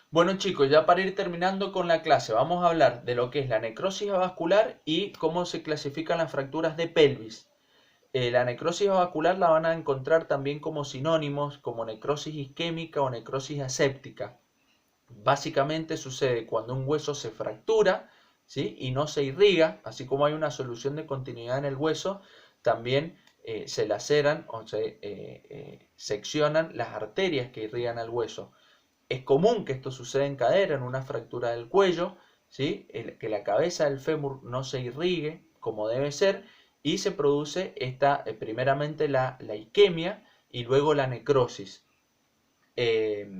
Bueno chicos, ya para ir terminando con la clase, vamos a hablar de lo que es la necrosis avascular y cómo se clasifican las fracturas de pelvis. La necrosis avascular la van a encontrar también como sinónimos, como necrosis isquémica o necrosis aséptica. Básicamente sucede cuando un hueso se fractura, ¿sí? Y no se irriga, así como hay una solución de continuidad en el hueso, también se laceran o se seccionan las arterias que irrigan al hueso. Es común que esto suceda en cadera, en una fractura del cuello, ¿sí? Que la cabeza del fémur no se irrigue como debe ser y se produce primeramente la isquemia y luego la necrosis. Eh,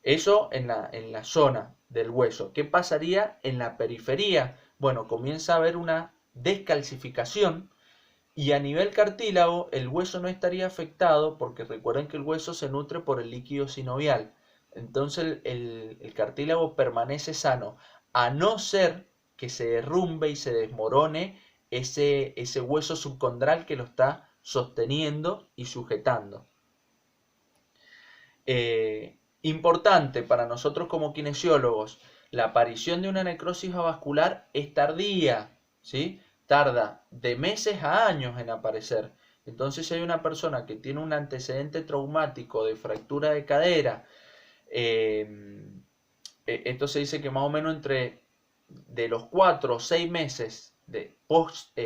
Eso en la zona del hueso. ¿Qué pasaría en la periferia? Bueno, comienza a haber una descalcificación y a nivel cartílago el hueso no estaría afectado porque recuerden que el hueso se nutre por el líquido sinovial. Entonces el cartílago permanece sano, a no ser que se derrumbe y se desmorone ese hueso subcondral que lo está sosteniendo y sujetando. Importante para nosotros como kinesiólogos, la aparición de una necrosis avascular es tardía, ¿sí? Tarda de meses a años en aparecer. Entonces, si hay una persona que tiene un antecedente traumático de fractura de cadera, eh, esto se dice que más o menos entre de los 4 o 6 meses de post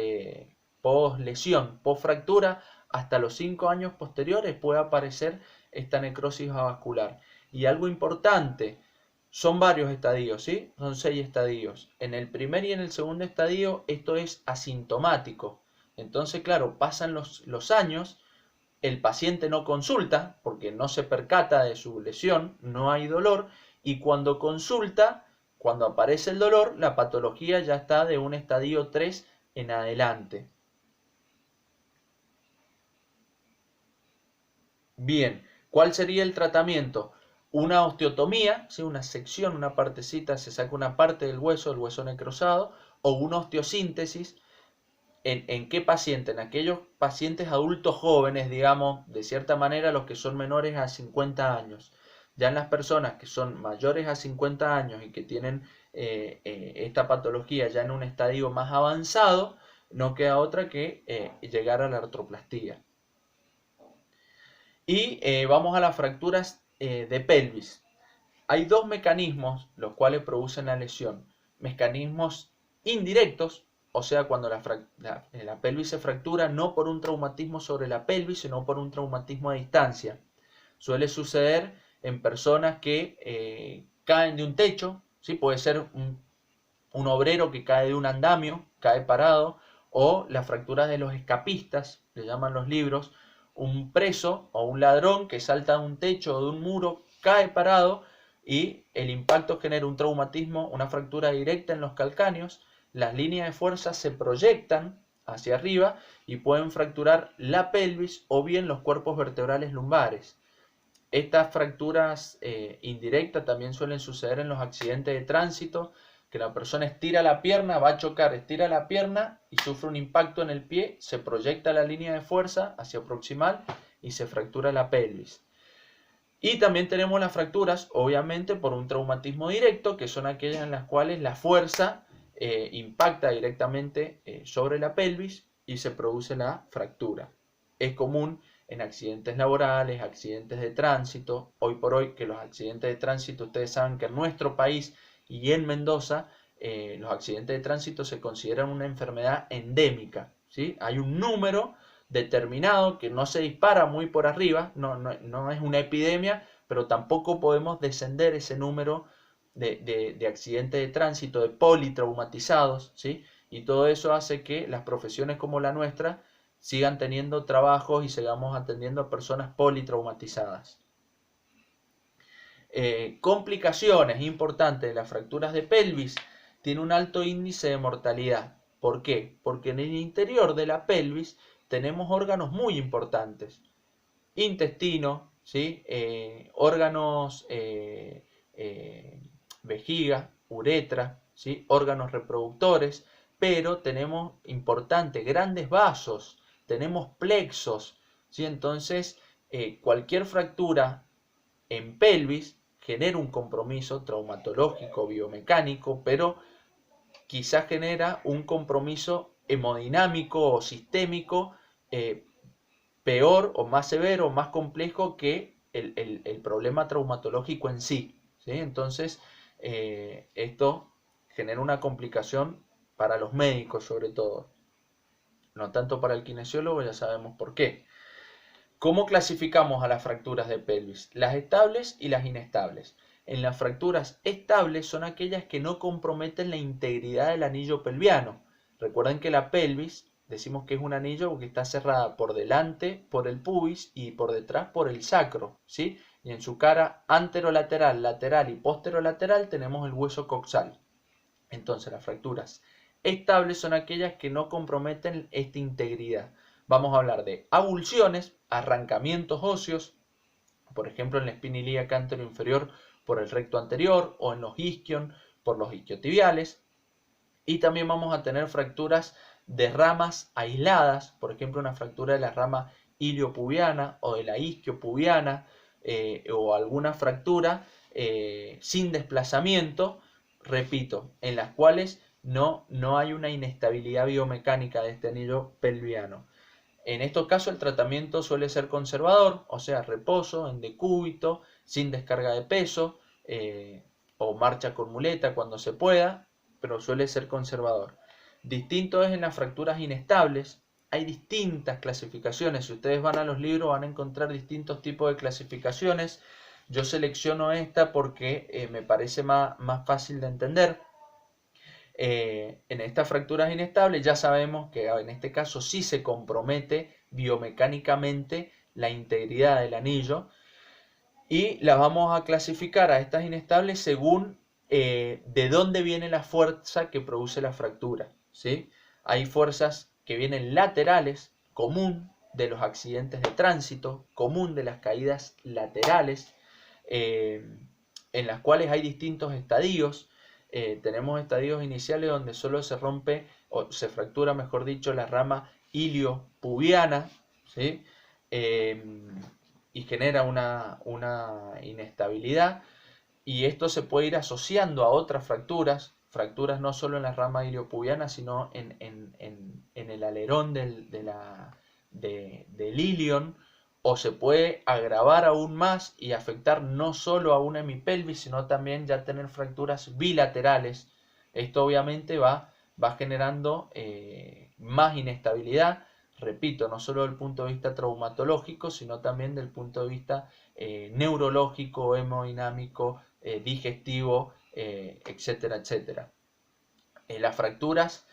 lesión, post fractura, hasta los 5 años posteriores puede aparecer esta necrosis avascular. Y algo importante, son varios estadios, ¿sí? Son 6 estadios. En el primer y en el segundo estadio esto es asintomático. Entonces, claro, pasan los años, el paciente no consulta porque no se percata de su lesión, no hay dolor, y cuando consulta, cuando aparece el dolor, la patología ya está de un estadio 3 en adelante. Bien, ¿cuál sería el tratamiento? Una osteotomía, ¿sí? Una sección, una partecita, se saca una parte del hueso, el hueso necrosado, o una osteosíntesis. ¿En qué paciente? En aquellos pacientes adultos jóvenes, digamos, de cierta manera los que son menores a 50 años. Ya en las personas que son mayores a 50 años y que tienen esta patología ya en un estadio más avanzado, no queda otra que llegar a la artroplastía. Y vamos a las fracturas de pelvis. Hay dos mecanismos los cuales producen la lesión. Mecanismos indirectos, o sea, cuando la pelvis se fractura no por un traumatismo sobre la pelvis, sino por un traumatismo a distancia. Suele suceder en personas que caen de un techo, ¿sí? Puede ser un obrero que cae de un andamio, cae parado, o las fracturas de los escapistas, le llaman los libros, un preso o un ladrón que salta de un techo o de un muro, cae parado y el impacto genera un traumatismo, una fractura directa en los calcáneos, las líneas de fuerza se proyectan hacia arriba y pueden fracturar la pelvis o bien los cuerpos vertebrales lumbares. Estas fracturas indirectas también suelen suceder en los accidentes de tránsito, que la persona estira la pierna, va a chocar, estira la pierna y sufre un impacto en el pie, se proyecta la línea de fuerza hacia proximal y se fractura la pelvis. Y también tenemos las fracturas, obviamente, por un traumatismo directo, que son aquellas en las cuales la fuerza impacta directamente sobre la pelvis y se produce la fractura. Es común en accidentes laborales, accidentes de tránsito. Hoy por hoy, que los accidentes de tránsito, ustedes saben que en nuestro país y en Mendoza, los accidentes de tránsito se consideran una enfermedad endémica, ¿sí? Hay un número determinado que no se dispara muy por arriba, no es una epidemia, pero tampoco podemos descender ese número de accidentes de tránsito, de politraumatizados, ¿sí? Y todo eso hace que las profesiones como la nuestra sigan teniendo trabajos y sigamos atendiendo a personas politraumatizadas. Complicaciones importantes de las fracturas de pelvis, tiene un alto índice de mortalidad. ¿Por qué? Porque en el interior de la pelvis tenemos órganos muy importantes. Intestino, ¿sí? Órganos, vejiga, uretra, ¿sí? Órganos reproductores, pero tenemos importantes, grandes vasos, tenemos plexos, ¿sí? Entonces, cualquier fractura en pelvis genera un compromiso traumatológico, biomecánico, pero quizás genera un compromiso hemodinámico o sistémico peor o más severo, más complejo que el problema traumatológico en sí, ¿sí? Entonces, esto genera una complicación para los médicos sobre todo, no tanto para el kinesiólogo, ya sabemos por qué. ¿Cómo clasificamos a las fracturas de pelvis? Las estables y las inestables. En las fracturas estables son aquellas que no comprometen la integridad del anillo pelviano. Recuerden que la pelvis, decimos que es un anillo porque está cerrada por delante por el pubis y por detrás por el sacro, ¿sí? Y en su cara anterolateral, lateral y posterolateral tenemos el hueso coxal. Entonces las fracturas estables son aquellas que no comprometen esta integridad. Vamos a hablar de avulsiones, arrancamientos óseos, por ejemplo en la espina ilíaca anteroinferior por el recto anterior o en los isquion por los isquiotibiales. Y también vamos a tener fracturas de ramas aisladas, por ejemplo una fractura de la rama iliopubiana o de la isquiopubiana o alguna fractura sin desplazamiento, repito, en las cuales no hay una inestabilidad biomecánica de este anillo pelviano. En estos casos el tratamiento suele ser conservador, o sea, reposo en decúbito, sin descarga de peso o marcha con muleta cuando se pueda, pero suele ser conservador. Distinto es en las fracturas inestables. Hay distintas clasificaciones. Si ustedes van a los libros van a encontrar distintos tipos de clasificaciones. Yo selecciono esta porque me parece más fácil de entender. En estas fracturas inestables ya sabemos que en este caso sí se compromete biomecánicamente la integridad del anillo y las vamos a clasificar a estas inestables según de dónde viene la fuerza que produce la fractura, ¿sí? Hay fuerzas que vienen laterales, común de los accidentes de tránsito, común de las caídas laterales, en las cuales hay distintos estadios. Tenemos estadios iniciales donde solo se rompe o se fractura, mejor dicho, la rama iliopubiana, ¿sí? Y genera una inestabilidad, y esto se puede ir asociando a otras fracturas no solo en la rama iliopubiana, sino en el alerón del ilion, o se puede agravar aún más y afectar no solo a una hemipelvis, sino también ya tener fracturas bilaterales. Esto obviamente va generando más inestabilidad, repito, no solo desde el punto de vista traumatológico, sino también del punto de vista neurológico, hemodinámico, digestivo, etcétera, etcétera. Las fracturas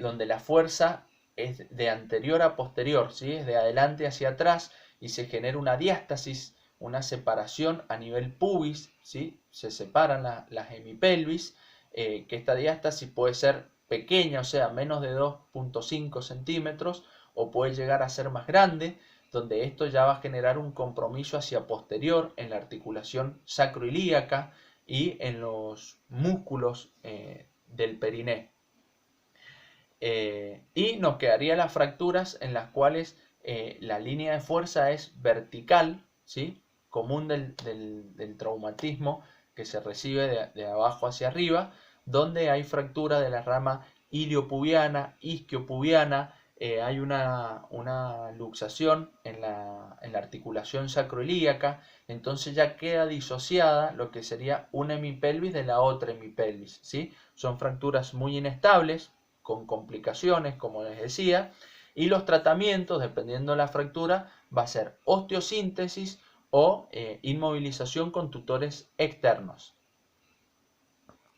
donde la fuerza es de anterior a posterior, ¿sí? Es de adelante hacia atrás y se genera una diástasis, una separación a nivel pubis, ¿sí? Se separan las hemipelvis, que esta diástasis puede ser pequeña, o sea, menos de 2.5 centímetros, o puede llegar a ser más grande, donde esto ya va a generar un compromiso hacia posterior en la articulación sacroilíaca y en los músculos del periné. Y nos quedarían las fracturas en las cuales la línea de fuerza es vertical, ¿sí? Común del traumatismo que se recibe de abajo hacia arriba, donde hay fractura de la rama iliopubiana, isquiopubiana, hay una luxación en la articulación sacroilíaca, entonces ya queda disociada lo que sería una hemipelvis de la otra hemipelvis, ¿sí? Son fracturas muy inestables, con complicaciones, como les decía, y los tratamientos, dependiendo de la fractura, va a ser osteosíntesis o inmovilización con tutores externos.